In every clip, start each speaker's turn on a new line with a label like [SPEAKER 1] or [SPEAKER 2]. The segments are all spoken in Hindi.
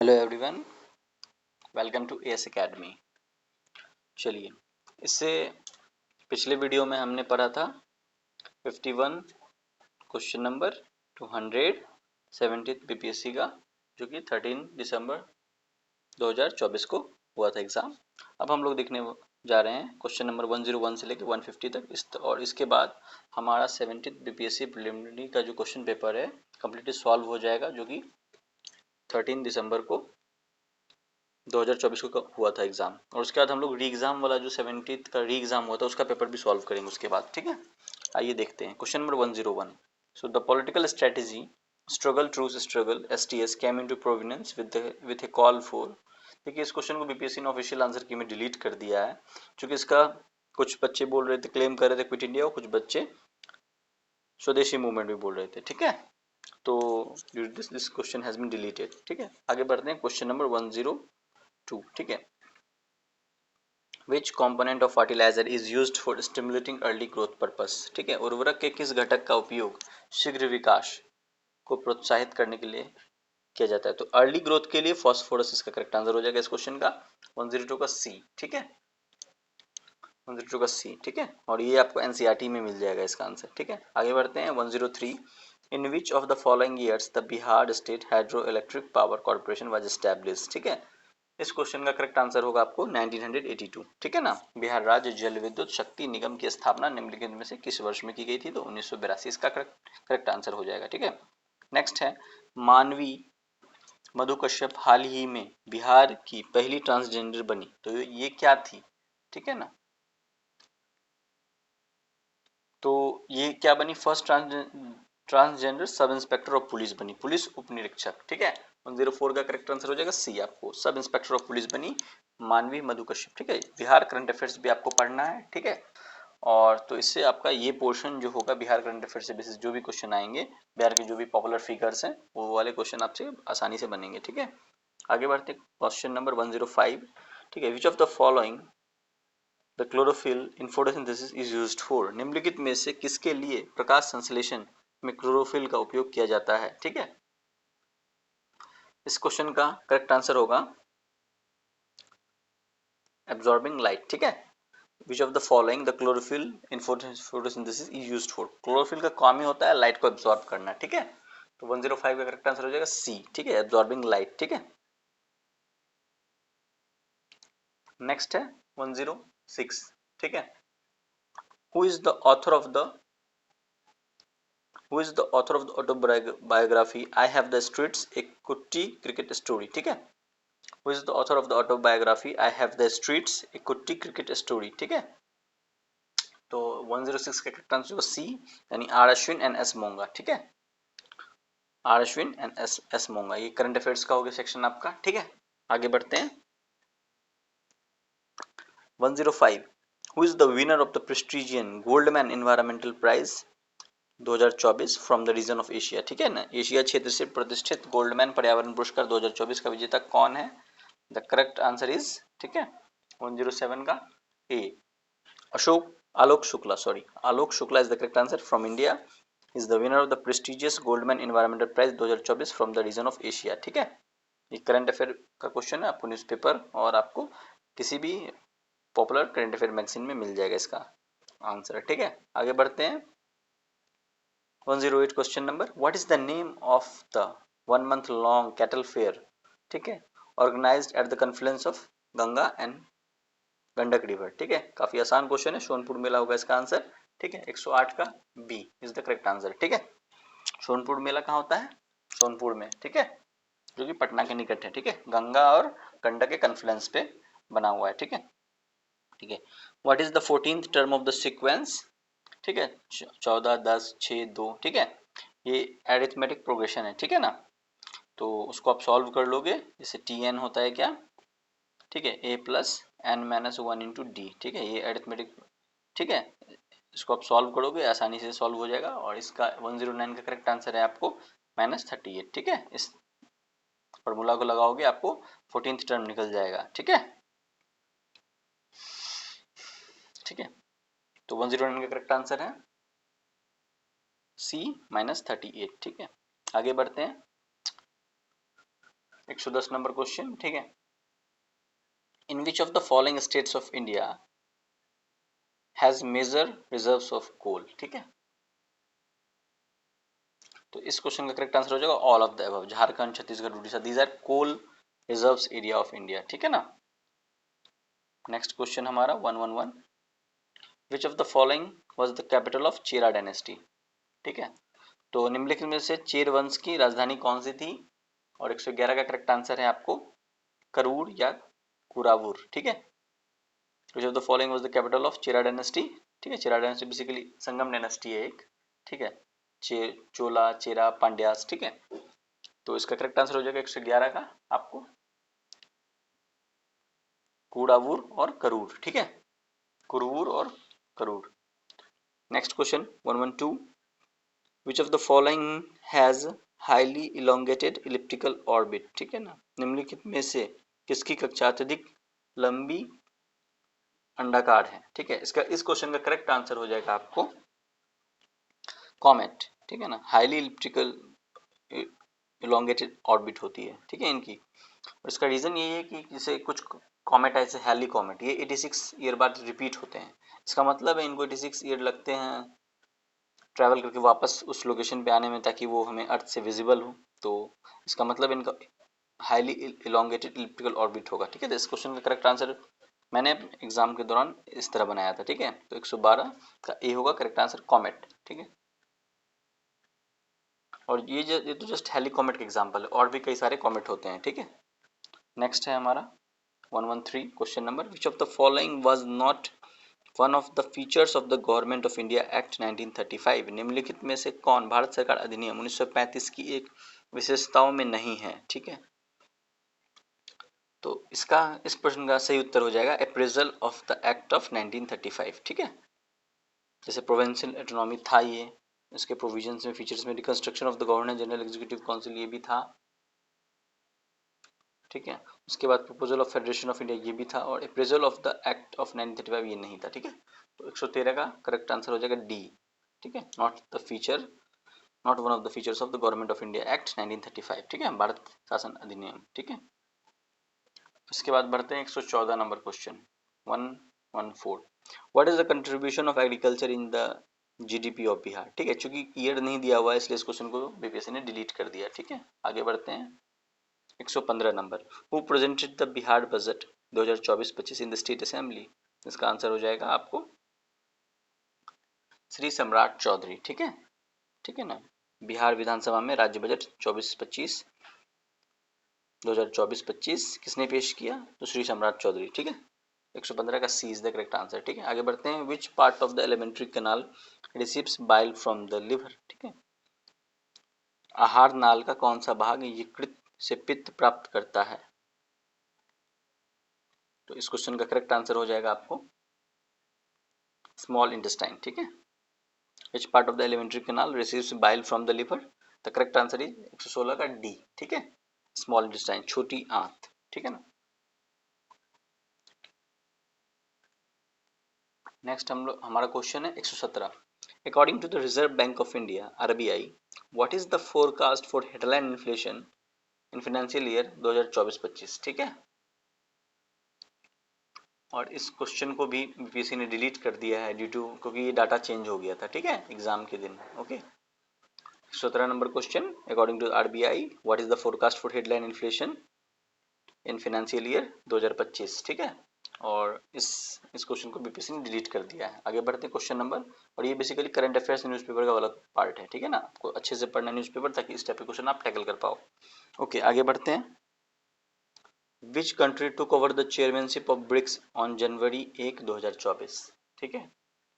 [SPEAKER 1] Hello everyone, welcome to AS academy. चलिए, इससे पिछले वीडियो में हमने पढ़ा था 51 क्वेश्चन नंबर 270 बीपीएससी का, जो कि 13 दिसंबर 2024 को हुआ था एग्ज़ाम। अब हम लोग देखने जा रहे हैं क्वेश्चन नंबर 101 से लेकर 150 तक और इसके बाद हमारा 70 बीपीएससी प्रिलिमिनरी का जो क्वेश्चन पेपर है कम्प्लीटली सॉल्व हो जाएगा, जो कि 13 दिसंबर को 2024 को हुआ था एग्जाम। और उसके बाद हम लोग री एग्जाम वाला जो 70th का री एग्जाम हुआ था उसका पेपर भी सॉल्व करेंगे उसके बाद। ठीक है, आइए देखते हैं question number 101। So the political strategy struggle truth struggle STS came into provenance with A call for. देखिए, इस क्वेश्चन को बीपीएससी ने ऑफिशियल आंसर की में डिलीट कर दिया है, क्योंकि इसका कुछ बच्चे बोल रहे थे, क्लेम कर रहे थे क्विट इंडिया, और कुछ बच्चे स्वदेशी मूवमेंट भी बोल रहे थे। ठीक है, तो this question has been deleted. ठीक है, आगे बढ़ते हैं क्वेश्चन नंबर 102। ठीक है, Which component of fertilizer is used for stimulating early growth purpose? ठीक है, उर्वरक के किस घटक का उपयोग शीघ्र विकास को प्रोत्साहित करने के लिए किया जाता है? तो अर्ली ग्रोथ के लिए फॉस्फोरस इसका करेक्ट आंसर हो जाएगा इस क्वेश्चन का, 102 का सी। ठीक है, 102 का सी। ठीक है, और ये आपको एनसीईआरटी में मिल जाएगा इसका आंसर। ठीक है, आगे बढ़ते हैं 103। In which of the following years the Bihar state hydro electric power corporation was established? ठीक है, इस क्वेश्चन का करेक्ट आंसर होगा आपको 1982। ठीक है ना। बिहार राज्य जल विद्युत शक्ति निगम की स्थापना निम्नलिखित में से किस वर्ष में की गई थी? तो 1982 इसका करेक्ट आंसर हो जाएगा। ठीक है, नेक्स्ट है मानवी मधु कश्यप हाल ही में बिहार की पहली ट्रांसजेंडर बनी, तो ये क्या थी? ठीक है ना, तो ये क्या बनी? First transgender sub inspector of police बनी, पुलिस उप निरीक्षक। ठीक है, 104 का करेक्ट आंसर हो जाएगा सी, आपको सब इंस्पेक्टर ऑफ पुलिस बनी मानवी मधु कश्यप। ठीक है, बिहार करंट अफेयर्स भी आपको पढ़ना है। ठीक है, और तो इससे आपका ये पोर्शन जो होगा बिहार करंट अफेयर से बेसिस जो भी क्वेश्चन आएंगे, बिहार के जो भी पॉपुलर फिगर्स हैं वो वाले क्वेश्चन आपसे आसानी से बनेंगे। ठीक है, आगे बढ़ते क्वेश्चन नंबर 105। ठीक है, विच of the following the chlorophyll in photosynthesis is used for? निम्नलिखित में से किसके लिए प्रकाश संश्लेषण में क्लोरोफिल का उपयोग किया जाता है? ठीक है, इस क्वेश्चन का करेक्ट आंसर होगा एब्जॉर्बिंग लाइट। ठीक है, विच of the following the chlorophyll in photosynthesis is used for? Chlorophyll का काम ही होता है लाइट को एब्जॉर्ब करना। ठीक है, तो 105 का करेक्ट आंसर हो जाएगा सी। ठीक है, एब्जॉर्बिंग लाइट। ठीक है, नेक्स्ट है 106। ठीक है, who is the author of the Who is the author of the autobiography I Have the Streets, a Kutti cricket story? ठीक है, Who is the author of the autobiography I Have the Streets, a Kutti cricket story? ठीक है, तो 106 का करेक्ट आंसर सी, यानी आर अश्विन एंड एस मोंगा। ठीक है, आर अश्विन एंड एस मोंगा। ये करंट अफेयर्स का हो गया सेक्शन आपका। ठीक है, आगे बढ़ते हैं 105। Who is the winner of the prestigious Goldman Environmental Prize 2024 from the region of Asia? ठीक है ना, एशिया क्षेत्र से प्रतिष्ठित गोल्डमैन पर्यावरण पुरस्कार 2024 का विजेता कौन है? द करेक्ट आंसर इज, ठीक है, 107 का A, Alok Shukla, sorry, Alok Shukla is the correct answer from India, is the winner of the prestigious Goldman environmental prize 2024 from the region of Asia. ठीक है, ये करंट अफेयर का क्वेश्चन है, आपको न्यूज़पेपर और आपको किसी भी पॉपुलर करंट अफेयर मैगजीन में मिल जाएगा इसका आंसर। ठीक है, आगे बढ़ते हैं 108 question number. What is the name of the 1 month long cattle fair? ठीक है, organised at the confluence of Ganga and Gandak river. ठीक है, काफी आसान क्वेश्चन है, सोनपुर मेला होगा इसका आंसर। ठीक है, 108 का B is the correct answer. ठीक है, सोनपुर मेला कहाँ होता है? सोनपुर में। ठीक है, जो कि पटना के निकट है। ठीक है, गंगा और गंडक के कन्फ्लुएंस पे बना हुआ है। ठीक है, ठीक है, what is the 14th term of the sequence? ठीक है, 14 10 6 2। ठीक है, ये एरिथमेटिक प्रोग्रेशन है। ठीक है ना, तो उसको आप सॉल्व कर लोगे, जैसे टी एन होता है क्या? ठीक है, A plus N minus 1 into D. ठीक है, ये एरिथमेटिक। ठीक है, इसको आप सॉल्व करोगे आसानी से सॉल्व हो जाएगा, और इसका 109 का करेक्ट आंसर है आपको -38। ठीक है, इस फॉर्मूला को लगाओगे आपको 14th टर्म निकल जाएगा। ठीक है, ठीक है, तो 109 का करेक्ट आंसर है सी -38। ठीक है, आगे बढ़ते हैं 110 नंबर क्वेश्चन, ठीक है। In which of the following states of India has major reserves of coal, ठीक है। तो इस क्वेश्चन का करेक्ट आंसर हो जाएगा all of the above. Jharkhand, Chhattisgarh, Orissa, these are coal reserves area of India, ठीक है ना। नेक्स्ट क्वेश्चन हमारा 111, which of the following was the capital of Chera dynasty, ठीक है। तो निम्नलिखित में से चेर वंश की राजधानी कौन सी थी, और 111 का करेक्ट आंसर है आपको करूर या कुरावुर, ठीक है। विच of the following was the capital of Chera dynasty, ठीक है। चेरा डायनेस्टी बेसिकली संगम डायनेस्टी है एक, ठीक है। चोला, चेरा, पांड्यास, ठीक है। तो इसका करेक्ट आंसर हो जाएगा 111 का आपको कुड़ावूर और करूर, ठीक है। कुरूर और Karur. Next question 112, which of the following has highly elongated elliptical orbit, ठीक है ना। निम्नलिखित में से किसकी कक्षा अत्यधिक लंबी अंडाकार है, ठीक है। इसका इस क्वेश्चन का करेक्ट आंसर हो जाएगा आपको कॉमेट, ठीक है ना। हाईली इलिप्टिकल इलोंगेटेड ऑर्बिट होती है, ठीक है इनकी। और इसका रीजन ये है कि जैसे कुछ कॉमेट ऐसे हेली कॉमेट ये 86 ईयर बाद रिपीट होते हैं। इसका मतलब है इनको 86 ईयर लगते हैं ट्रैवल करके वापस उस लोकेशन पे आने में, ताकि वो हमें अर्थ से विजिबल हो। तो इसका मतलब इनका हाईली इलोंगेटेड इलिप्टिकल ऑर्बिट होगा, ठीक है। तो इस क्वेश्चन का करेक्ट आंसर मैंने एग्जाम के दौरान इस तरह बनाया था, ठीक है। तो 112 का ए होगा करेक्ट आंसर कॉमेट, ठीक है। और ये तो जस्ट हेली कॉमेट का एग्जाम्पल है, और भी कई सारे कॉमेट होते हैं, ठीक है। नेक्स्ट है हमारा 113 question number, which of the following was not one of the features of the government of India act 1935, निम्नलिखित में से कौन भारत सरकार अधिनियम 1935 की एक विशेषताओं में नहीं है, ठीक है। तो इसका इस प्रश्न का सही उत्तर हो जाएगा appraisal of the act of 1935, ठीक है। जैसे प्रोविंशियल ऑटोनॉमी था ये, इसके प्रोविजंस में फीचर्स में reconstruction of the governor general executive council ये भी था, ठीक है। उसके बाद proposal of federation of India ये भी था, और appraisal of the act of 1935 ये नहीं था, ठीक है। तो 113 का करेक्ट आंसर हो जाएगा डी, ठीक है। Not the feature, not one of the features of the government of India act 1935, ठीक है, भारत शासन अधिनियम, ठीक है। इसके बाद बढ़ते हैं 114 number question 114, what is the contribution of agriculture in the GDP of Bihar, ठीक है। चूंकि ईयर नहीं दिया हुआ है इसलिए इस क्वेश्चन को बीपीएससी ने डिलीट कर दिया, ठीक है। आगे बढ़ते हैं 115 number, who presented the Bihar budget 2024-25 in the state assembly, इसका आंसर हो जाएगा आपको श्री सम्राट चौधरी, ठीक है, ठीक है ना। बिहार विधानसभा में राज्य बजट 2024-25 किसने पेश किया, तो श्री सम्राट चौधरी, ठीक है। 115 का C is the correct answer, ठीक है। आगे बढ़ते हैं, which part of the alimentary canal receives bile from the liver, ठीक है। आहार नाल का कौन सा भाग यकृत से पित्त प्राप्त करता है, तो इस क्वेश्चन का करेक्ट आंसर हो जाएगा आपको स्मॉल इंटेस्टाइन, ठीक है। Which part of the alimentary canal receives bile from the liver, the correct answer is 116 का डी, ठीक है, स्मॉल इंटेस्टाइन, छोटी आंत, ठीक है ना। नेक्स्ट हम लोग हमारा क्वेश्चन है 117, according to the Reserve Bank of India RBI, what is the forecast for headline inflation in financial year 2024-25, ठीक है। और इस क्वेश्चन को भी बीपीएससी ने डिलीट कर दिया है ड्यू टू, क्योंकि ये डाटा चेंज हो गया था, ठीक है, एग्जाम के दिन, okay. 17 number question, according to RBI what is the forecast for headline inflation in financial year 2025, ठीक है। और इस क्वेश्चन को बीपीएससी ने डिलीट कर दिया है। आगे बढ़ते हैं क्वेश्चन नंबर, और ये बेसिकली करंट अफेयर्स न्यूज़पेपर का वाला पार्ट है, ठीक है ना। आपको अच्छे से पढ़ना न्यूज़पेपर, ताकि इस टाइप के क्वेश्चन आप टैकल कर पाओ, ओके। आगे बढ़ते हैं, which country took over the chairmanship of BRICS on January 1 2024, ठीक है।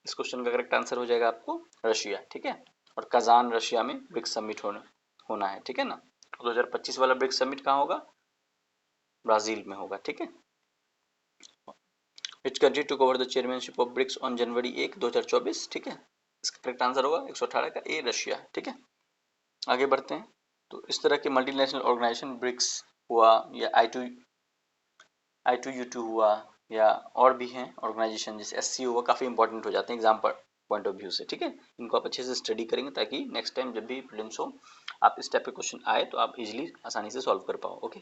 [SPEAKER 1] इस क्वेश्चन का करेक्ट आंसर हो जाएगा आपको रशिया, ठीक है। और कजान रशिया में ब्रिक्स समिट होना है, ठीक है ना। 2025 वाला ब्रिक्स समिट कहाँ होगा, ब्राजील में होगा, ठीक है। Which country took over the chairmanship of BRICS on January 1 2024, ठीक है। इसका करेक्ट आंसर होगा 118 का ए रशिया, ठीक है। आगे बढ़ते हैं, तो इस तरह के मल्टीनेशनल ऑर्गेनाइजेशन ब्रिक्स हुआ, या I2U2 हुआ, या और भी हैं ऑर्गेनाइजेशन जैसे SCO हुआ, काफ़ी इंपॉर्टेंट हो जाते हैं एग्जाम पर पॉइंट ऑफ व्यू से, ठीक है। इनको आप अच्छे से स्टडी करेंगे, ताकि नेक्स्ट टाइम जब भी प्रीलिम्स हो, आप इस टाइप के क्वेश्चन आए तो आप इजीली आसानी से सॉल्व कर पाओ, ओके।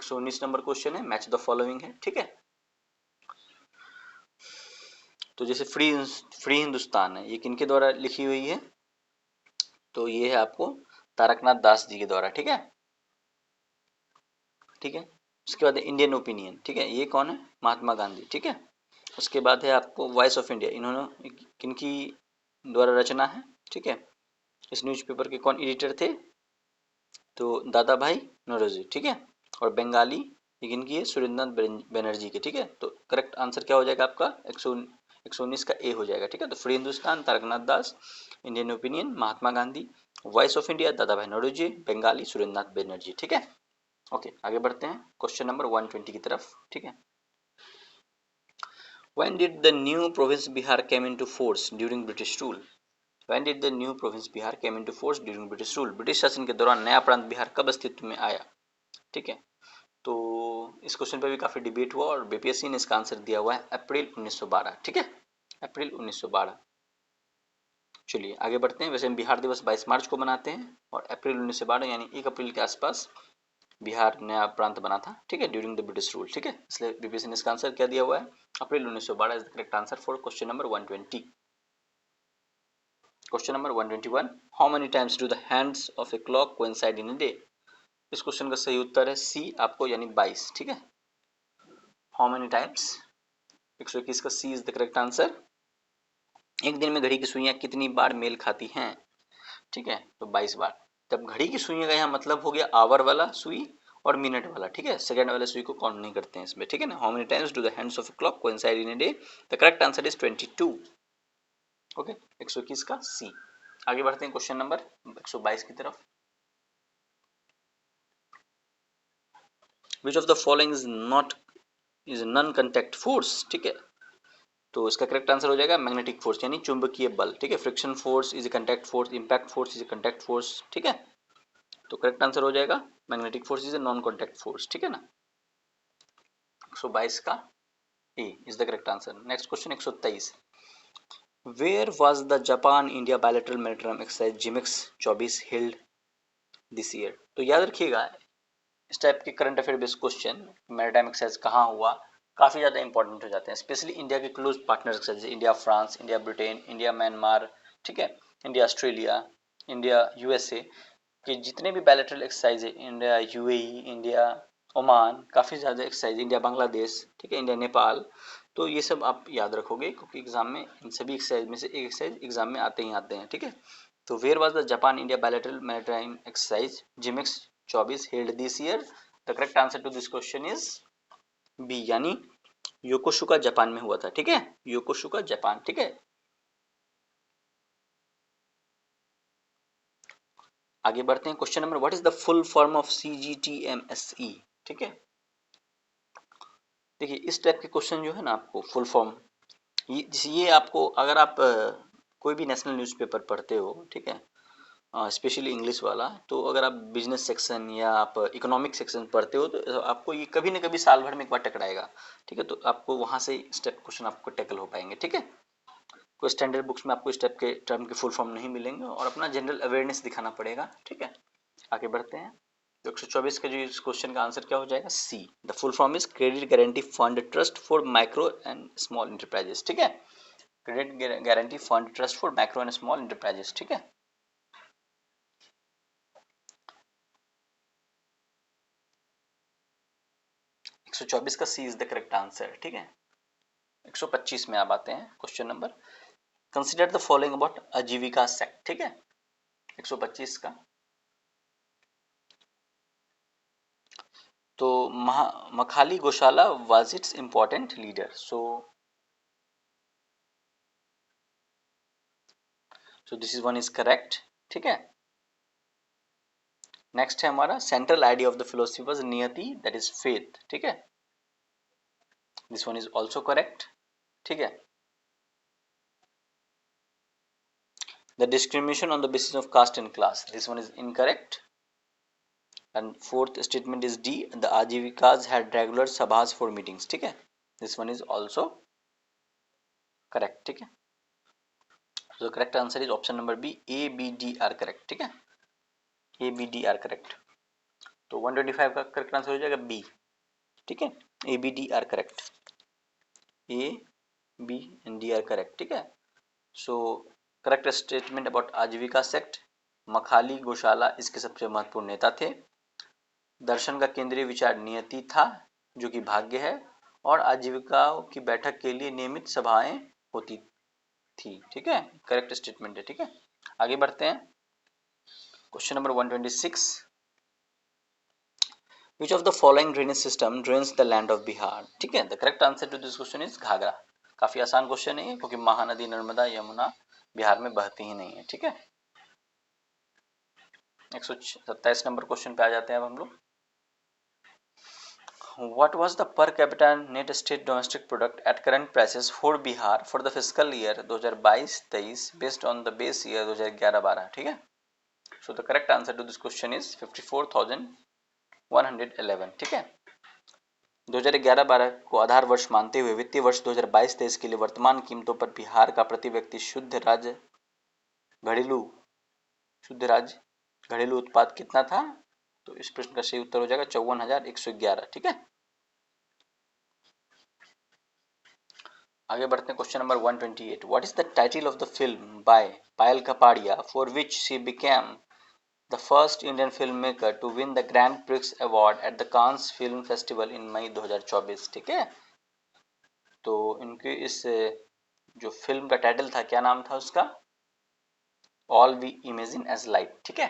[SPEAKER 1] 119 नंबर क्वेश्चन है, मैच द फॉलोइंग है, ठीक है। तो जैसे फ्री हिंदुस्तान है, ये किनके द्वारा लिखी हुई है, तो ये है आपको तारकनाथ दास जी के द्वारा, ठीक है, ठीक है। उसके बाद इंडियन ओपिनियन, ठीक है, ये कौन है, महात्मा गांधी, ठीक है। उसके बाद है आपको वॉइस ऑफ इंडिया, इन्होंने किनकी द्वारा रचना है, ठीक है। इस न्यूज़पेपर के कौन एडिटर थे, तो दादा भाई नौरोजी, ठीक है। और बंगाली ये किनकी है, सुरेंद्रनाथ बनर्जी के, ठीक है। तो करेक्ट आंसर क्या हो जाएगा आपका 119 का ए हो जाएगा, ठीक है। तो free Hindustan Taraknath Das, Indian opinion Mahatma Gandhi, voice of India दादा भाई नौरोजी, बंगाली सुरेंद्रनाथ बनर्जी, ठीक है। ओके, आगे बढ़ते हैं क्वेश्चन नंबर 120 की तरफ, ठीक है। When did the new province Bihar came into force during British rule? When did the new province Bihar came into force during British rule? British शासन के दौरान नया प्रांत बिहार कब अस्तित्व में आया, ठीक है। तो इस क्वेश्चन पे भी काफी डिबेट हुआ और बीपीएससी ने इसका आंसर दिया हुआ है अप्रैल 1912, ठीक है, अप्रैल 1912। चलिए आगे बढ़ते हैं। वैसे हम बिहार दिवस 22 मार्च को मनाते हैं और अप्रैल 1912 यानी 1 अप्रैल के आसपास बिहार नया प्रांत बना था, ठीक है, ड्यूरिंग द ब्रिटिश रूल, ठीक है। इसलिए बीपीएससी ने इसका आंसर क्या दिया हुआ है, अप्रैल 1912 is the correct answer for question number 120। Question number 121, how many times do the hands of a clock coincide in a day? इस क्वेश्चन का सही उत्तर है सी आपको, यानी 22, ठीक है। हाउ मेनी टाइम्स 121 का C is the correct answer. एक दिन में घड़ी की सुइयां कितनी बार मेल खाती हैं, ठीक है, तो 22 बार। जब घड़ी की सुइयां का यहाँ मतलब हो गया आवर वाला सुई और मिनट वाला, ठीक है, सेकंड वाले सुई को काउंट नहीं करते हैं इसमें, ठीक है ना। How many times do the hands of a clock coincide in a day? The correct answer is 22। Okay, 121 का सी। आगे बढ़ते हैं क्वेश्चन नंबर 122 की तरफ। विच of the following is non contact force, ठीक है। तो इसका करेक्ट आंसर हो जाएगा मैग्नेटिक फोर्स, यानी चुंबकीय बल, ठीक है। Friction force is a contact force, impact force is a contact force, ठीक है। तो करेक्ट आंसर हो जाएगा magnetic force is a non contact force, ठीक है ना। 122 का A is the correct answer. Next question 123, where was the Japan India bilateral maritime exercise JIMEX 24 held this year? तो याद रखिएगा इस टाइप के current affair based question maritime exercise कहाँ हुआ काफी ज्यादा इंपॉर्टेंट हो जाते हैं, स्पेशली इंडिया के close partner exercise, India France, India Britain, India Myanmar, ठीक है, इंडिया ऑस्ट्रेलिया, इंडिया यूएसए कि जितने भी बायलैटरल एक्सरसाइज है, इंडिया यूएई, इंडिया ओमान, काफ़ी ज़्यादा एक्सरसाइज, इंडिया बांग्लादेश, ठीक है, इंडिया नेपाल, तो ये सब आप याद रखोगे क्योंकि एग्जाम में इन सभी एक्सरसाइज में से एक एक्सरसाइज एग्जाम में आते ही आते हैं, ठीक है। तो where was the Japan India bilateral maritime exercise JIMEX 24 held this year? The correct answer to this question is B, यानी योकोसुका जापान में हुआ था, ठीक है, योकोसुका जापान, ठीक है। आगे बढ़ते हैं question number, what is the full form of CGTMSE, ठीक है। देखिए इस टाइप के क्वेश्चन जो है ना आपको फुल फॉर्म ये आपको अगर आप कोई भी नेशनल न्यूज़पेपर पढ़ते हो, ठीक है, स्पेशली इंग्लिश वाला, तो अगर आप बिजनेस सेक्शन या आप इकोनॉमिक सेक्शन पढ़ते हो तो आपको ये कभी ना कभी साल भर में एक बार टकराएगा, ठीक है। तो आपको वहां से इस टाइप क्वेश्चन आपको टैकल हो पाएंगे, ठीक है। कोई स्टैंडर्ड बुक्स में आपको इस टाइप के टर्म के फुल फॉर्म नहीं मिलेंगे और अपना जनरल अवेयरनेस दिखाना पड़ेगा, ठीक है। आगे बढ़ते हैं। तो 124 का जो इस क्वेश्चन का आंसर क्या हो जाएगा, C, the full form is credit guarantee fund trust for micro and small enterprises, ठीक है, credit guarantee fund trust for micro and small enterprises, ठीक है। 124 का C is the correct answer, ठीक है। 125 में आप आते हैं question number, consider the following about Ajivika sect, ठीक है। 125 का तो Makkhali Gosala was its important leader, so this is one is correct, ठीक है। नेक्स्ट है हमारा central idea of the philosophy was niyati, that is faith, ठीक है, this one is also correct, ठीक है। The discrimination on the basis of caste and class, this one is incorrect. And fourth statement is D, the Ajivikas had regular sabhas for meetings, ठीक है, this one is also correct, ठीक है। So the correct answer is option number B, A, B, D are correct, ठीक है, A, B, D are correct. तो 125 का करेक्ट आंसर हो जाएगा बी। ठीक है, A B D are correct, A B and D are correct. ठीक है, so correct statement about Ajivika sect, Makkhali Gosala इसके सबसे महत्वपूर्ण नेता थे। दर्शन का केंद्रीय विचार नियति था जो कि भाग्य है, और आजीविका की बैठक के लिए नियमित सभाएं होती थी। ठीक है, करेक्ट स्टेटमेंट है। ठीक है, आगे बढ़ते हैं। Question number 126, which of the following drainage system drains the land of Bihar. ठीक है, the correct answer to this question is Ghaghara. काफी आसान क्वेश्चन है क्योंकि महानदी नर्मदा यमुना बिहार में बहती ही नहीं है। ठीक है, 127 नंबर क्वेश्चन पे आ जाते हैं अब हम लोग। What was the per capita net state domestic product at current prices for Bihar for the fiscal year 2022-23 based on the base year 2011-12? ठीक है, so the correct answer to this question is 54,111। ठीक है, 2011-12 को आधार वर्ष मानते हुए वित्तीय वर्ष 2022-23 के लिए वर्तमान कीमतों पर बिहार का प्रति व्यक्ति शुद्ध राज्य घरेलू उत्पाद कितना था? तो इस प्रश्न का सही उत्तर हो जाएगा 54,111। ठीक है, आगे बढ़ते हैं। Question number 128, what is the title of the film by Payal Kapadia for which she became the first Indian film maker to win the grand prix award at the Cannes film festival in May 2024? ठीक है, तो इनके इस जो फिल्म का टाइटल था, क्या नाम था उसका? All we imagine as light. ठीक है,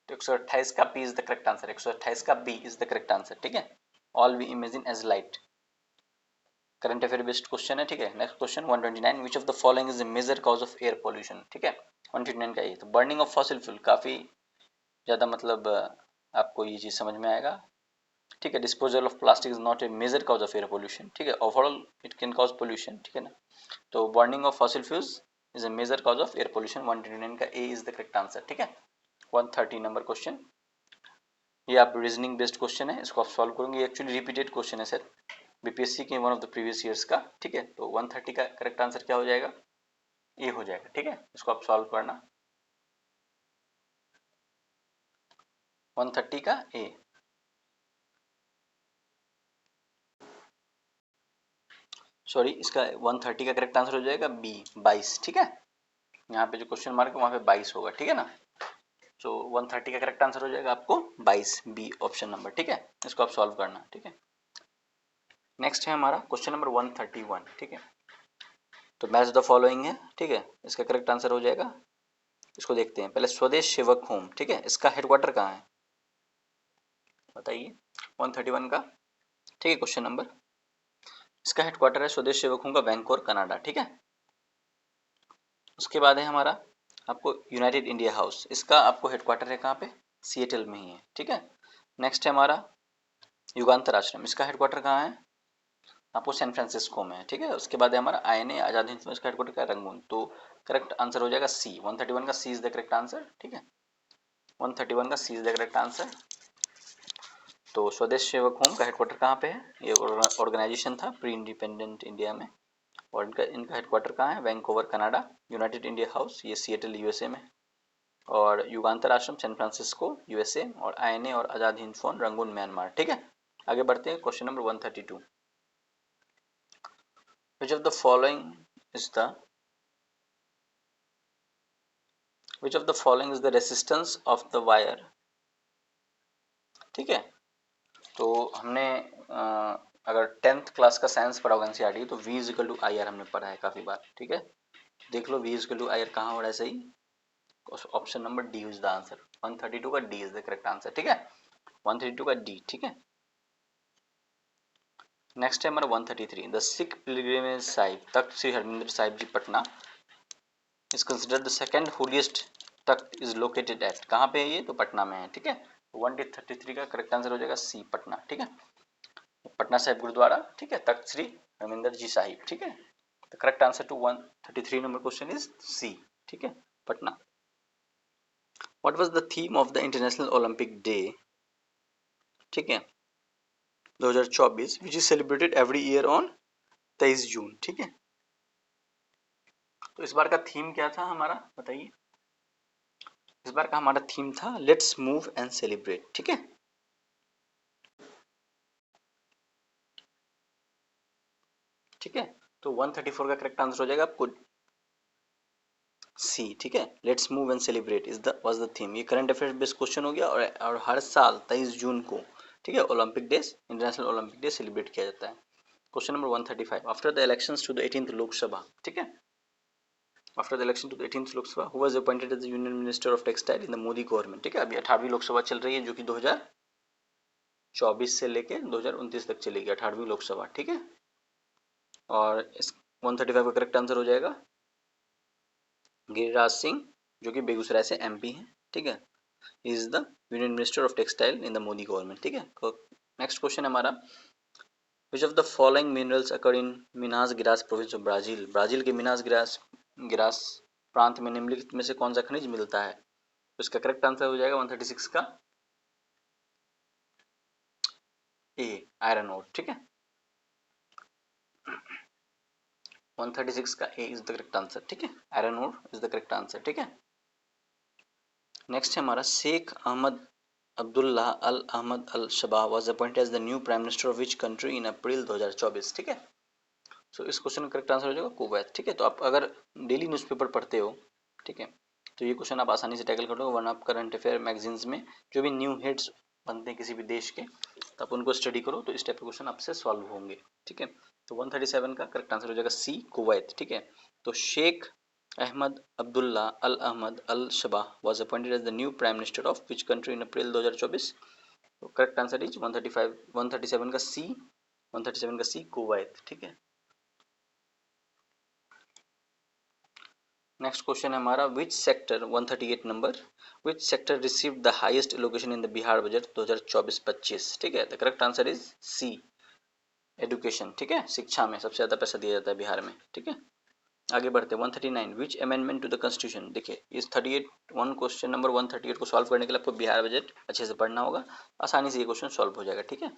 [SPEAKER 1] तो 128 का B is the correct answer, 128 का B is the correct answer. ठीक है, all we imagine as light, current affair based question है। ठीक है, next question 129, which of the following is the major cause of air pollution? ठीक है, 129 का ये तो बर्निंग ऑफ फॉसिल फ्यूल, काफी ज्यादा मतलब आपको ये चीज समझ में आएगा। ठीक है, disposal of plastic is not a major cause of air pollution. ठीक है, overall it can cause pollution. ठीक है ना, तो burning of fossil fuels is a major cause of air pollution. 129 का A is the correct answer. ठीक है, 130 नंबर क्वेश्चन, ये आप रीजनिंग बेस्ड क्वेश्चन है, इसको आप सॉल्व करेंगे। ये एक्चुअली रिपीटेड क्वेश्चन है सर, बीपीएससी के one of the previous years का। ठीक है, तो 130 का करेक्ट आंसर क्या हो जाएगा? ए हो जाएगा। ठीक है, इसको आप सॉल्व करना। 130 का ए, सॉरी इसका 130 का करेक्ट आंसर हो जाएगा बी 22। ठीक है, यहाँ पे जो क्वेश्चन मार्क है वहां पे 22 होगा। ठीक है ना, तो 130 का करेक्ट आंसर हो जाएगा आपको 22, बी ऑप्शन नंबर। ठीक है, इसको आप सॉल्व करना। ठीक है, नेक्स्ट है हमारा क्वेश्चन नंबर 131। ठीक है, तो मैच द फॉलोइंग है। ठीक है, इसका करेक्ट आंसर हो जाएगा, इसको देखते हैं पहले। स्वदेश सेवक होम, ठीक है, इसका हेडक्वार्टर कहाँ है बताइए? 131 का। ठीक है, क्वेश्चन नंबर, इसका हेडक्वार्टर है स्वदेश सेवक होम का वैंकूवर कनाडा। ठीक है, उसके बाद है हमारा आपको यूनाइटेड इंडिया हाउस, इसका आपको हेडक्वार्टर है कहाँ पे? सिएटल में ही है। ठीक है, नेक्स्ट है हमारा युगांतर आश्रम, इसका हेडक्वार्टर कहाँ है? आपको सैन फ्रांसिस्को में है। ठीक है, उसके बाद है हमारा आईएनए आजाद हिंद, इसका हेडक्वार्टर क्या है? रंगून। तो करेक्ट आंसर हो जाएगा सी, 131 का C is the correct answer. ठीक है, 131 का C is the correct answer. तो स्वदेश सेवक होम का हेडक्वार्टर कहाँ पे है? ये ऑर्गेनाइजेशन था प्री इंडिपेंडेंट इंडिया में, और इनका हेडक्वार्टर कहाँ है? Vancouver Canada. United India house ये सिएटल यूएसए में, और युगांतर आश्रम सैन फ्रांसिस्को यूएसए, और आईएनए और आजाद हिंद फौज रंगून म्यांमार। ठीक है, आगे बढ़ते हैं। Question number 132, which of the following is the which of the following is the resistance of the wire? ठीक है, तो हमने अगर 10th क्लास का साइंस पढ़ा होगा एनसीईआरटी, तो V is equal to I R हमने पढ़ा है काफी बार। ठीक है, देख लो V is equal to I R कहाँ हो रहा है सही? Option number D is the answer, 132 का D is the correct answer. ठीक है, 132 का डी। ठीक है, नेक्स्ट है हमारा 133, the Sikh pilgrimage Sahib Takht Shri Harmandir Sahib ji Patna is considered the second holiest Takht is located at, कहाँ पे है ये? तो पटना में है। ठीक है, 133 का करेक्ट आंसर हो जाएगा सी, पटना। ठीक है, पटना साहिब गुरुद्वारा। ठीक है, तख्त श्री हरमिंदर जी साहिब। ठीक है, the correct answer to 133 number question is C. ठीक है, Patna. What was the theme of the International Olympic Day? ठीक है, 2024 which is celebrated every year on 23 June. ठीक है, तो इस बार का थीम क्या था हमारा बताइए? इस बार का हमारा थीम था लेट्स मूव एंड सेलिब्रेट। ठीक है, ठीक है। तो 134 का करेक्ट आंसर हो जाएगा आपको सी। ठीक है, let's move and celebrate is the was the theme. ये करंट अफेयर्स बेस्ड क्वेश्चन हो गया और हर साल 23 जून को, ठीक है, Olympic Day, International Olympic Day celebrate किया जाता है। Question number 135, after the elections to the 18th Lok Sabha, ठीक है, after the election to the 18th Lok Sabha who was appointed as the union minister of textile in the Modi government. ठीक है, अभी 18वीं लोकसभा चल रही है जो कि 2024 से लेके 2029 तक चलेगी, 18वीं लोकसभा। ठीक है, और इस 135 का करेक्ट आंसर हो जाएगा गिरिराज सिंह, जो कि बेगूसराय से एमपी हैं। ठीक है, is the union minister of textile in the Modi government. ठीक है, नेक्स्ट क्वेश्चन हमारा, which of the following minerals occur in Minas Gerais province of Brazil. Brazil के मिनास गिरास गिरास प्रांत में निम्नलिखित में से कौन सा खनिज मिलता है। तो इसका करेक्ट आंसर हो जाएगा 136 का ए, आयरन ओर। ठीक है, 136 का A is the correct answer. ठीक है, iron ore is the correct answer. ठीक है, नेक्स्ट है हमारा, Sheikh Ahmad Abdullah Al Ahmad Al Sabah was appointed as the new prime minister of which country in April 2024। ठीक है, सो इस क्वेश्चन का करेक्ट आंसर हो जाएगा कुवैत। ठीक है, तो आप अगर डेली न्यूज़पेपर पढ़ते हो, ठीक है, तो ये क्वेश्चन आप आसानी से टैकल कर लो। One of current affair magazines में जो भी न्यू हेड्स बनते हैं किसी भी देश के, तो आप उनको स्टडी करो तो इस टाइप के क्वेश्चन आपसे सॉल्व होंगे। ठीक है, तो 137 का करेक्ट आंसर हो जाएगा सी, कुवैत। ठीक है, तो Sheikh Ahmad Abdullah Al Ahmad Al Sabah was appointed as the new prime minister of which country in April 2024। तो करेक्ट आंसर इज 137 का सी, 137 का सी, कुवैत। ठीक है, नेक्स्ट क्वेश्चन है हमारा, which sector 138 number, which sector received the highest allocation in the Bihar budget 2024-25। ठीक है, the correct answer is C, education. ठीक है, शिक्षा में सबसे ज्यादा पैसा दिया जाता है बिहार में। ठीक है, आगे बढ़ते हैं 139, which amendment to the constitution. देखिए इस 38 वन क्वेश्चन नंबर 138 को सॉल्व करने के लिए आपको बिहार बजट अच्छे से पढ़ना होगा, आसानी से ये क्वेश्चन सॉल्व हो जाएगा। ठीक है,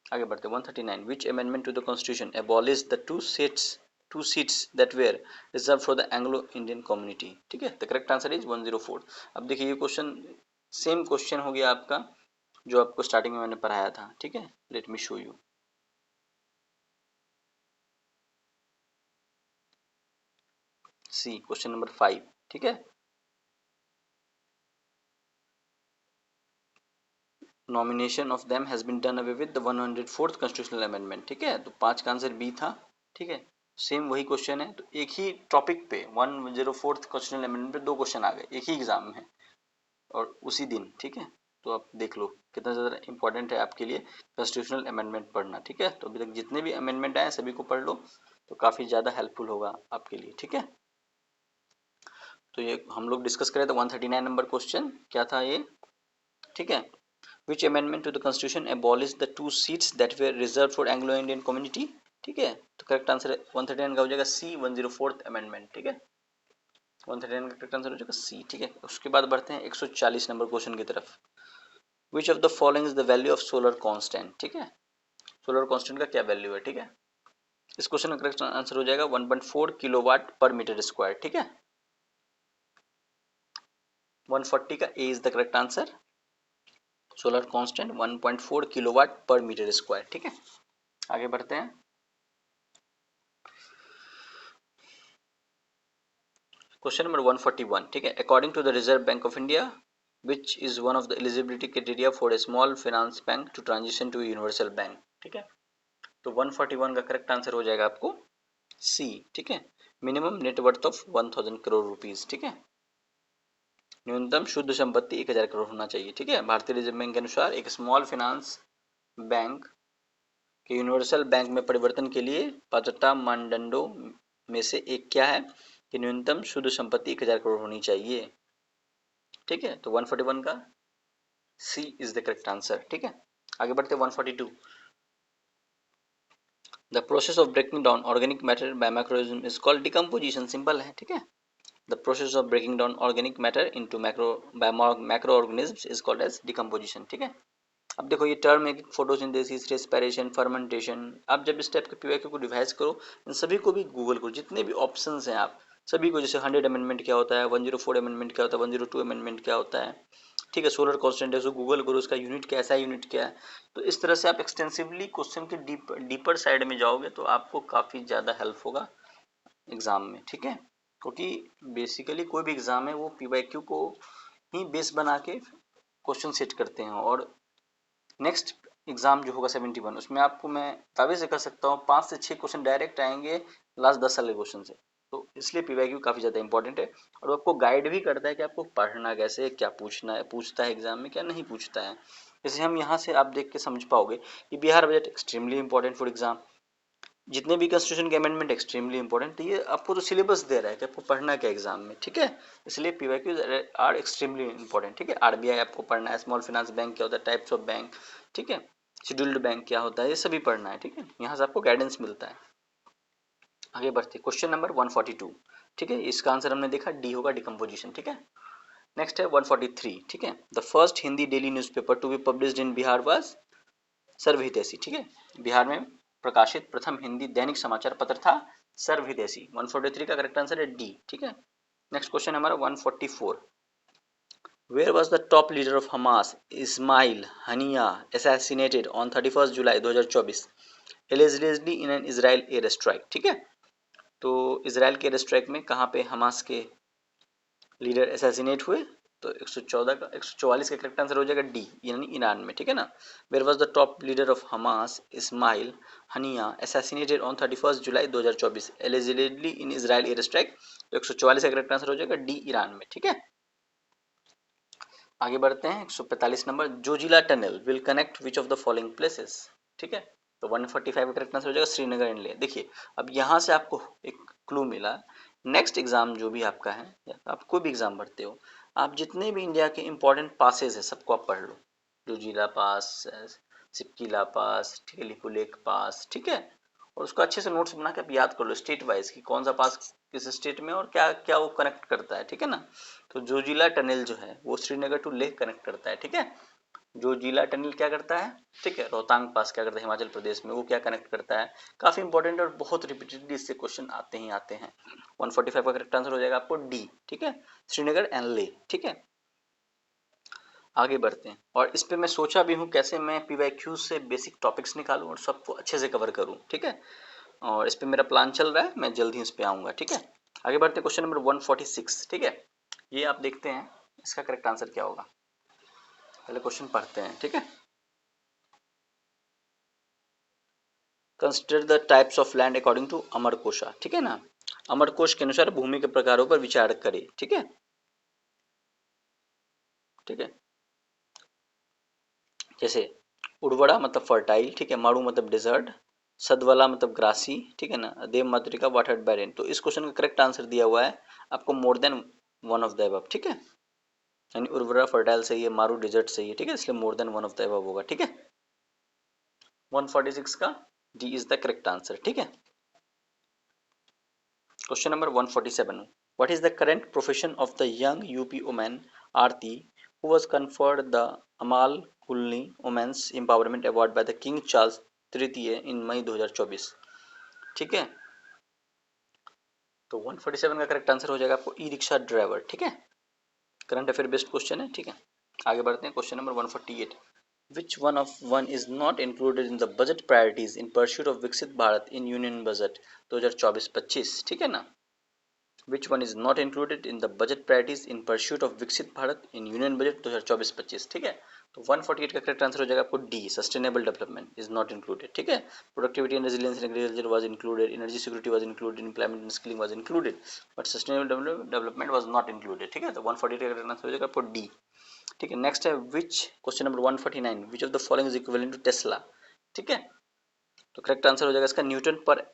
[SPEAKER 1] आगे बढ़ते हैं 139, which amendment to the constitution abolish the two seats that were reserved for the Anglo Indian community. ठीक है, द करेक्ट आंसर इज 104। अब देखिए ये क्वेश्चन सेम क्वेश्चन हो गया आपका जो आपको स्टार्टिंग में मैंने पढ़ाया था। ठीक है, let me show you. C, question number 5। ठीक है, nomination of them has been done away with the 104th constitutional amendment. ठीक है, तो 5 का आंसर बी था। ठीक है, सेम वही क्वेश्चन है, तो एक ही टॉपिक पे 104th कॉन्स्टिट्यूशनल अमेंडमेंट पे 2 क्वेश्चन आ गए एक ही एग्जाम में और उसी दिन। ठीक है, तो आप देख लो कितना ज़्यादा इंपॉर्टेंट है आपके लिए कॉन्स्टिट्यूशनल अमेंडमेंट पढ़ना। ठीक है, तो अभी तक जितने भी अमेंडमेंट आए सभी को पढ़ लो तो काफ़ी ज़्यादा हेल्पफुल होगा आपके लिए। ठीक है, तो ये हम लोग डिस्कस करें तो 139 नंबर क्वेश्चन क्या था ये। ठीक है, which amendment to the constitution abolished the 2 seats that were reserved for Anglo Indian community। ठीक है, तो करेक्ट आंसर 139 का हो जाएगा सी, 104th अमेंडमेंट। ठीक है, 139 का करेक्ट आंसर हो जाएगा सी। ठीक है, उसके बाद बढ़ते हैं 140 नंबर क्वेश्चन की तरफ, विच of the following is the value of solar constant. ठीक है, सोलर कांस्टेंट का क्या वैल्यू है। ठीक है, इस क्वेश्चन का करेक्ट आंसर हो जाएगा 1.4 किलोवाट पर मीटर स्क्वायर। ठीक है, 140 का A is the correct answer, solar constant 1.4 kilowatt per metre square. ठीक है, आगे बढ़ते हैं क्वेश्चन नंबर 141। ठीक है, according to the Reserve Bank of India which is one of the eligibility criteria for a small finance bank to transition to universal bank. ठीक है, तो 141 का करेक्ट आंसर हो जाएगा आपको सी। ठीक है, minimum net worth of 1000 crore rupees. ठीक है, न्यूनतम शुद्ध संपत्ति 1000 करोड़ होना चाहिए। ठीक है, भारतीय रिजर्व बैंक के अनुसार एक स्मॉल फाइनेंस बैंक के यूनिवर्सल बैंक में परिवर्तन के लिए पात्रता मानदंडों में से एक क्या है कि न्यूनतम शुद्ध संपत्ति 1000 करोड़ होनी चाहिए। ठीक है, तो 141 का C is the correct answer. ठीक है, आगे बढ़ते 142, the process of breaking down organic matter by macroorganism is called decomposition. Simple है। ठीक है, the process of breaking down organic matter into macroorganisms is called as decomposition. ठीक है, अब देखो ये टर्म है फोटोसिंथेसिस, रेस्पिरेशन, फर्मेंटेशन। आप जब इस टाइप के पीवाईक्यू को रिवाइज करो इन सभी को भी गूगल करो, जितने भी ऑप्शंस हैं आप सभी को, जैसे 100 अमेंडमेंट क्या होता है, 104 अमेंडमेंट क्या होता है, 102 अमेंडमेंट क्या होता है, ठीक है। सोलर कांस्टेंट है, उसको गूगल करो, उसका यूनिट क्या है, ऐसा यूनिट क्या है। तो इस तरह से आप एक्सटेंसिवली क्वेश्चन के डीपर साइड में जाओगे तो आपको काफ़ी ज़्यादा हेल्प होगा एग्ज़ाम में, ठीक है। क्योंकि बेसिकली कोई भी एग्ज़ाम है वो पीवाईक्यू को ही बेस बना के क्वेश्चन सेट करते हैं। और नेक्स्ट एग्जाम जो होगा 71, उसमें आपको मैं दावे से कह सकता हूँ 5 से 6 क्वेश्चन डायरेक्ट आएंगे लास्ट 10 साल के क्वेश्चन से। तो इसलिए पीवाईक्यू काफ़ी ज़्यादा इंपॉर्टेंट है और वो आपको गाइड भी करता है कि आपको पढ़ना कैसे है, क्या पूछना है, पूछता है एग्जाम में, क्या नहीं पूछता है। जैसे हम यहाँ से आप देख के समझ पाओगे कि Bihar budget extremely important for exam, जितने भी कॉन्स्टिट्यूशन के अमेंडमेंट एक्सट्रीमली इंपॉर्टेंट। तो ये आपको तो सिलेबस दे रहा है कि आपको पढ़ना क्या एग्जाम में, ठीक है। इसलिए पीवाईक्यूज आर एक्सट्रीमली इंपॉर्टेंट, ठीक है। आरबीआई आपको पढ़ना है, स्मॉल फाइनेंस बैंक क्या होता है, टाइप्स ऑफ बैंक, ठीक है, शेड्यूल्ड बैंक क्या होता है, ये सभी पढ़ना है, ठीक है। यहाँ से आपको गाइडेंस मिलता है। आगे बढ़ते क्वेश्चन नंबर 142, ठीक है। इसका आंसर हमने देखा डी होगा, डिकम्पोजिशन, ठीक है। नेक्स्ट है 143, ठीक है। The first Hindi daily newspaper to be published in Bihar was Sarvahitaishi, ठीक है। बिहार में प्रकाशित प्रथम हिंदी दैनिक समाचार पत्र था सर्वहितैषी। 143 का करेक्ट आंसर है डी, ठीक है। नेक्स्ट क्वेश्चन हमारा 144, where was the top leader of Hamas Ismail Haniyeh assassinated on 31 July 2024 allegedly in an Israel air strike, ठीक है। तो इसराइल के एयर स्ट्राइक में कहाँ पे हमास के लीडर असैसिनेट हुए, तो 114 का 144 का करेक्ट आंसर हो जाएगा डी, यानी ईरान में, ठीक है ना। Where was the top leader of Hamas Ismail Haniyeh assassinated on 31 July 2024 allegedly in Israel air strike, तो 144 का करेक्ट आंसर हो जाएगा डी, ईरान में, ठीक है। आगे बढ़ते हैं 145 number, Zoji La tunnel will connect which of the following places, ठीक है। तो 145 का करेक्ट आंसर हो जाएगा श्रीनगर एंड लेह। देखिए अब यहाँ से आपको एक क्लू मिला, नेक्स्ट एग्जाम जो भी आपका है, या आप कोई भी एग्जाम भरते हो, आप जितने भी इंडिया के इंपॉर्टेंट पासेस है सबको आप पढ़ लो। जोजिला पास, सिपकीला पास, ठीक है, लिपुलेख पास, ठीक है। और उसको अच्छे से नोट्स बना के आप याद कर लो स्टेट वाइज कि कौन सा पास किस स्टेट में और क्या क्या वो कनेक्ट करता है, ठीक है ना। तो जोजिला टनल जो है वो श्रीनगर टू लेह कनेक्ट करता है, ठीक है। जोजिला टनल क्या करता है, ठीक है। रोहतांग पास क्या करता है हिमाचल प्रदेश में, वो क्या कनेक्ट करता है, काफी इंपॉर्टेंट और बहुत रिपीटेडली इससे क्वेश्चन आते ही आते हैं। 145 का करेक्ट आंसर हो जाएगा आपको डी, ठीक है, श्रीनगर एंड लेह, ठीक है। आगे बढ़ते हैं और इस पे मैं सोचा भी हूँ कैसे मैं पीवाईक्यू से बेसिक टॉपिक्स निकालूं और सबको अच्छे से कवर करूं, ठीक है। और इस पे मेरा प्लान चल रहा है, मैं जल्द ही इस पे आऊंगा, ठीक है। आगे बढ़ते हैं क्वेश्चन नंबर 146, ठीक है। ये आप देखते हैं इसका करेक्ट आंसर क्या होगा, पहले क्वेश्चन पढ़ते हैं, ठीक है। Consider the types of land according to Amarakosha, ठीक है ना। अमरकोश के अनुसार भूमि के प्रकारों पर विचार करें, ठीक है, ठीक है। जैसे उर्वरा मतलब फर्टाइल, ठीक है, मारू मतलब डिजर्ट, सदवला मतलब ग्रासी, ठीक है ना, देव मातृका वाटर बैरेन। तो इस क्वेश्चन का करेक्ट आंसर दिया हुआ है आपको मोर than one of the above, ठीक है। यानी उर्वरा फर्टाइल सही है, मारू डिजर्ट सही है, ठीक है, इसलिए more than one of the above होगा, ठीक है। 146 का D is the correct answer, ठीक है। Question number 147, what is the current profession of the young UP women Aarti who was conferred the Amal Clooney women's empowerment award by the King Charles तृतीय इन मई 2024, ठीक है। तो 147 का करेक्ट आंसर हो जाएगा आपको ई रिक्शा ड्राइवर, ठीक है। करंट अफेयर बेस्ड क्वेश्चन है, ठीक है। आगे बढ़ते हैं question number 148, which one of one is not included in the budget priorities in pursuit of विकसित भारत इन यूनियन बजट 2024-25, ठीक है ना। Which one is not included in the budget priorities in pursuit of विकसित भारत in यूनियन बजट 2024-25, ठीक है। तो 148 का करेक्ट आंसर हो जाएगा आपको D, sustainable development is not included, ठीक है। Productivity and resilience in agriculture was included, energy security was included, employment and skilling was included, but sustainable development was not included, ठीक है। तो 148 का करेक्ट आंसर हो जाएगा आपको डी, ठीक है। नेक्स्ट है which, question number 149, which of the following is equivalent to tesla, ठीक है। तो करेक्ट आंसर हो जाएगा इसका न्यूटन पर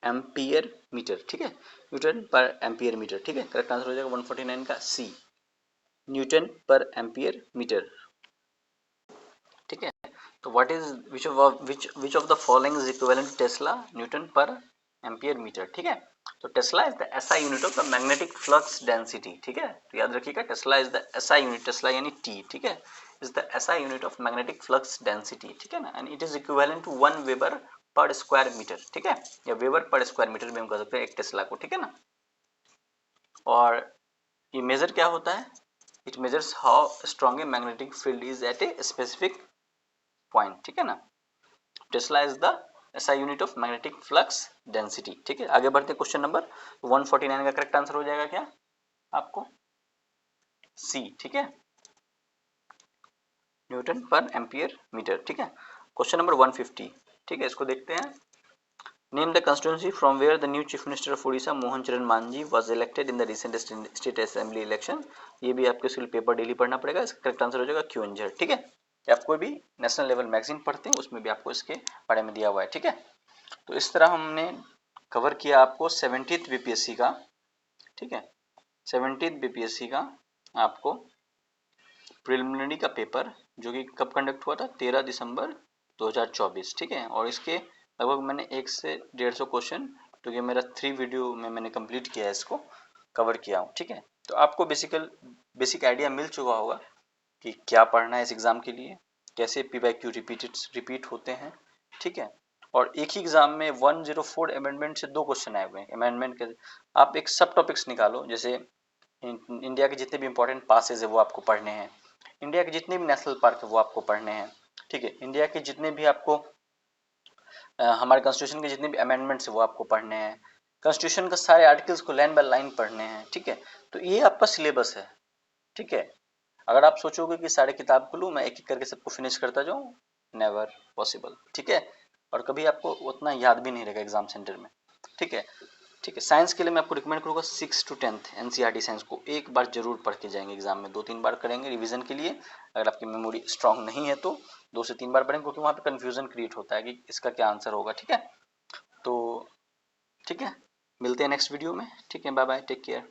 [SPEAKER 1] एम्पियर मीटर, ठीक है, न्यूटन पर एम्पियर मीटर, ठीक है। करेक्ट आंसर हो जाएगा 149 का C, newton per ampere metre, ठीक है। तो what is which of the following is equivalent to tesla, newton per ampere metre, ठीक है। तो tesla is the SI unit of the magnetic flux density, ठीक है। तो याद रखिएगा tesla is the SI unit, tesla यानी टी, ठीक है, is the SI unit of magnetic flux density, ठीक है ना। And it is equivalent to 1 weber पर स्क्वायर मीटर, ठीक है, या वेबर पर स्क्वायर मीटर भी हम कह सकते हैं एक टेस्ला को, ठीक है ना। और ये मेजर क्या होता है, it measures how strong a magnetic field is at a specific point, ठीक है ना। Tesla is the SI unit of magnetic flux density, ठीक है। आगे बढ़ते क्वेश्चन नंबर 149 का करेक्ट आंसर हो जाएगा क्या आपको, सी, ठीक है, न्यूटन पर एम्पियर मीटर, ठीक है। क्वेश्चन नंबर 150, ठीक है, इसको देखते हैं। Name the constituency from where the new chief minister of Orissa Mohan Charan Majhi was elected in the recent state assembly election. ये भी आपको इसके लिए पेपर डेली पढ़ना पड़ेगा। इसका करेक्ट आंसर हो जाएगा क्यूएनजेड, ठीक है। आपको भी नेशनल लेवल मैगजीन पढ़ते हैं, उसमें भी आपको इसके बारे में दिया हुआ है, ठीक है। तो इस तरह हमने कवर किया आपको 70th बीपीएससी का, ठीक है, 70th बीपीएससी का आपको प्रिलिमिनरी का पेपर, जो कि कब कंडक्ट हुआ था, 13 दिसंबर 2024, ठीक है। और इसके लगभग मैंने 1 से 150 क्वेश्चन, तो ये मेरा 3 वीडियो में मैंने कंप्लीट किया है, इसको कवर किया हूँ, ठीक है। तो आपको बेसिक आइडिया मिल चुका होगा कि क्या पढ़ना है इस एग्ज़ाम के लिए, कैसे PYQ रिपीट होते हैं, ठीक है। और एक ही एग्जाम में 104 अमेंडमेंट से 2 क्वेश्चन आए हुए हैं। अमेंडमेंट के आप एक सब टॉपिक्स निकालो, जैसे इंडिया के जितने भी इंपॉर्टेंट पासेज है वो आपको पढ़ने हैं, इंडिया के जितने भी नेशनल पार्क है वो आपको पढ़ने हैं, ठीक है। इंडिया के जितने भी आपको हमारे कॉन्स्टिट्यूशन के जितने भी अमेंडमेंट्स है वो आपको पढ़ने हैं, कॉन्स्टिट्यूशन का सारे आर्टिकल्स को लाइन बाय लाइन पढ़ने हैं, ठीक है। तो ये आपका सिलेबस है, ठीक है। अगर आप सोचोगे कि सारे किताब को लूँ मैं एक एक करके सबको फिनिश करता जाऊँ, नेवर पॉसिबल, ठीक है। और कभी आपको उतना याद भी नहीं रहेगा एग्जाम सेंटर में, ठीक है। ठीक है, साइंस के लिए मैं आपको रिकमेंड करूँगा 6 to 10th एनसीईआरटी साइंस को एक बार जरूर पढ़ के जाएंगे एग्जाम में, 2-3 बार करेंगे रिवीजन के लिए। अगर आपकी मेमोरी स्ट्रांग नहीं है तो 2 से 3 बार पढ़ेंगे, क्योंकि वहाँ पे कन्फ्यूजन क्रिएट होता है कि इसका क्या आंसर होगा, ठीक है। तो ठीक है, मिलते हैं नेक्स्ट वीडियो में, ठीक है, बाय बाय, टेक केयर।